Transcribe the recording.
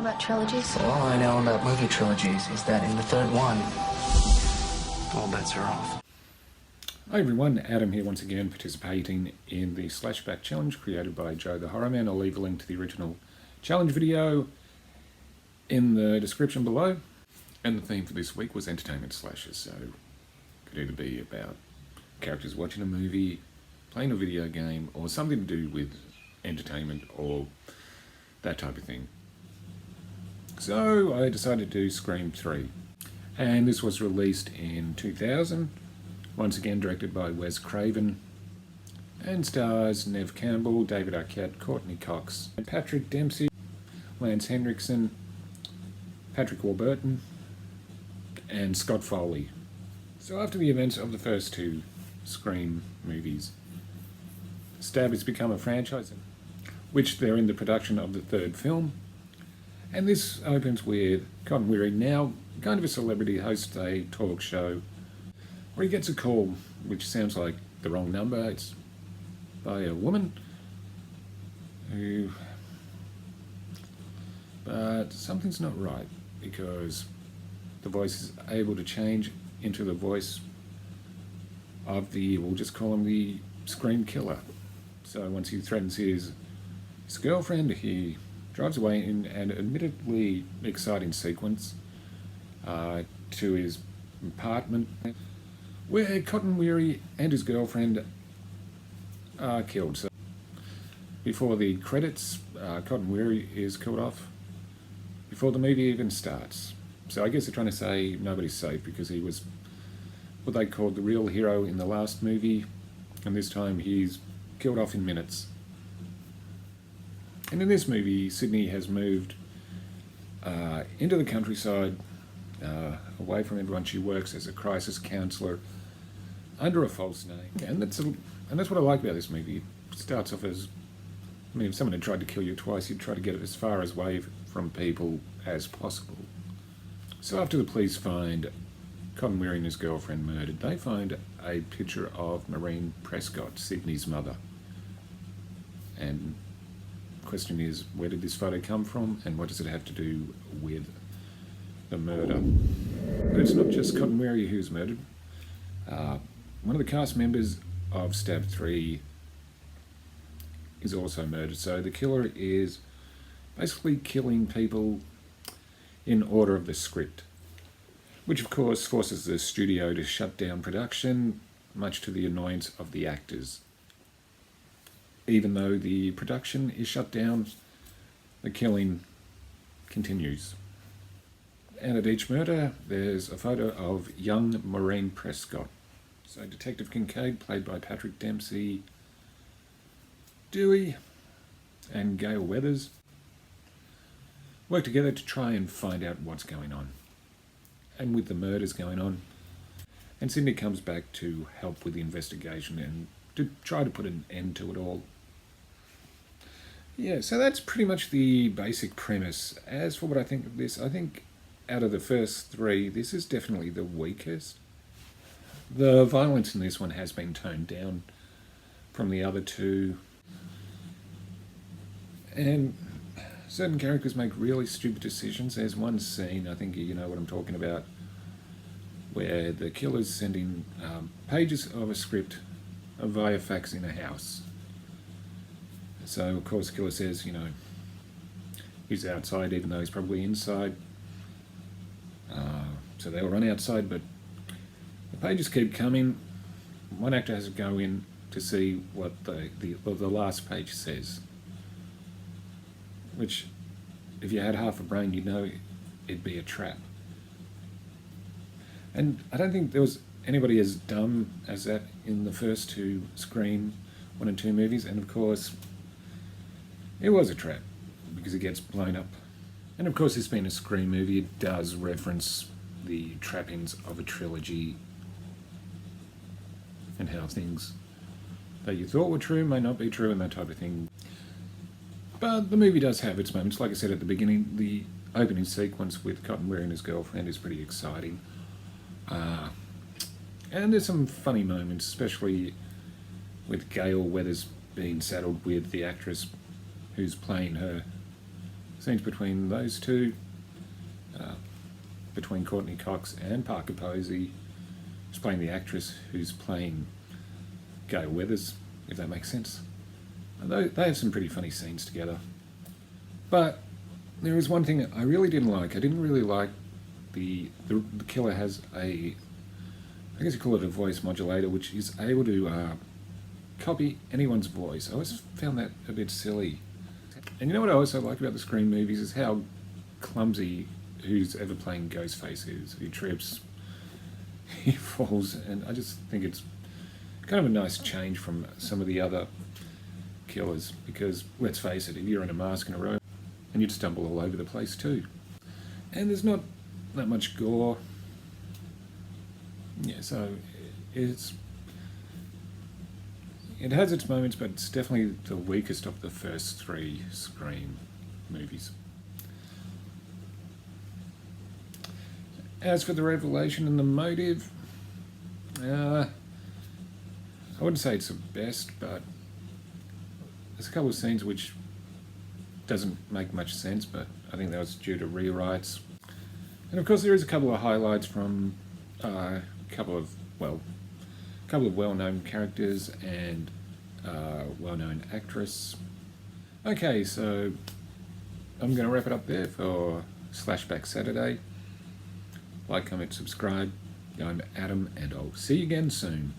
about trilogies? All I know about movie trilogies is that in the third one, all bets are off. Hi everyone, Adam here once again participating in the Slashback challenge created by Joe the Horror Man. I'll leave a link to the original challenge video in the description below. And the theme for this week was entertainment slashes, so it could either be about characters watching a movie, playing a video game, or something to do with entertainment or that type of thing. So I decided to do Scream 3, and this was released in 2000, once again directed by Wes Craven, and stars Neve Campbell, David Arquette, Courtney Cox, Patrick Dempsey, Lance Henriksen, Patrick Warburton, and Scott Foley. So after the events of the first two Scream movies, Stab has become a franchise, which they're in the production of the third film. And this opens with Cotton Weary, now kind of a celebrity, hosts a talk show where he gets a call, which sounds like the wrong number. It's by a woman but something's not right, because the voice is able to change into the voice of we'll just call him the Scream Killer. So once he threatens his girlfriend, he drives away in an admittedly exciting sequence to his apartment, where Cotton Weary and his girlfriend are killed. So before the credits, Cotton Weary is killed off before the movie even starts. So I guess they're trying to say nobody's safe, because he was what they called the real hero in the last movie, and this time he's killed off in minutes. And in this movie, Sydney has moved into the countryside, away from everyone. She works as a crisis counsellor under a false name, and that's what I like about this movie. It starts off as, if someone had tried to kill you twice, you'd try to get it as far away from people as possible. So after the police find Cotton Weary and his girlfriend murdered, they find a picture of Maureen Prescott, Sydney's mother. And the question is, where did this photo come from, and what does it have to do with the murder? But it's not just Cotton Weary who's murdered. One of the cast members of Stab 3 is also murdered. So the killer is basically killing people in order of the script, which of course forces the studio to shut down production, much to the annoyance of the actors. Even though the production is shut down, the killing continues. And at each murder, there's a photo of young Maureen Prescott. So Detective Kincaid, played by Patrick Dempsey, Dewey, and Gail Weathers work together to try and find out what's going on. And with the murders going on, and Sydney comes back to help with the investigation and to try to put an end to it all. Yeah, so that's pretty much the basic premise. As for what I think of this, I think out of the first three, this is definitely the weakest. The violence in this one has been toned down from the other two, and certain characters make really stupid decisions. There's one scene, I think you know what I'm talking about, where the killer's sending pages of a script via fax in a house. So of course the killer says, he's outside even though he's probably inside. So they'll run outside, but the pages keep coming. One actor has to go in to see what the last page says, which, if you had half a brain, you'd know it'd be a trap. And I don't think there was anybody as dumb as that in the first two Scream 1 and 2 movies, and of course it was a trap, because it gets blown up. And of course, this being a Scream movie, it does reference the trappings of a trilogy, and how things that you thought were true may not be true, and that type of thing. But the movie does have its moments. Like I said at the beginning, the opening sequence with Cotton Weary and his girlfriend is pretty exciting. And there's some funny moments, especially with Gail Weathers being saddled with the actress who's playing her scenes between those two, between Courtney Cox and Parker Posey, who's playing the actress who's playing Gail Weathers, if that makes sense. They have some pretty funny scenes together. But there is one thing I really didn't like. I didn't really like the killer has I guess you call it a voice modulator, which is able to copy anyone's voice. I always found that a bit silly. And you know what I also like about the Scream movies is how clumsy who's ever playing Ghostface is. He trips, he falls, and I just think it's kind of a nice change from some of the other killers, because let's face it, if you're in a mask and a robe, and you'd stumble all over the place too. And there's not that much gore. Yeah, so it has its moments, but it's definitely the weakest of the first three Scream movies. As for the revelation and the motive, I wouldn't say it's the best, but there's a couple of scenes which doesn't make much sense, but I think that was due to rewrites. And of course there is a couple of highlights from a couple of well-known characters and well-known actress. Okay, so I'm going to wrap it up there for Slashback Saturday. Like, comment, subscribe. I'm Adam, and I'll see you again soon.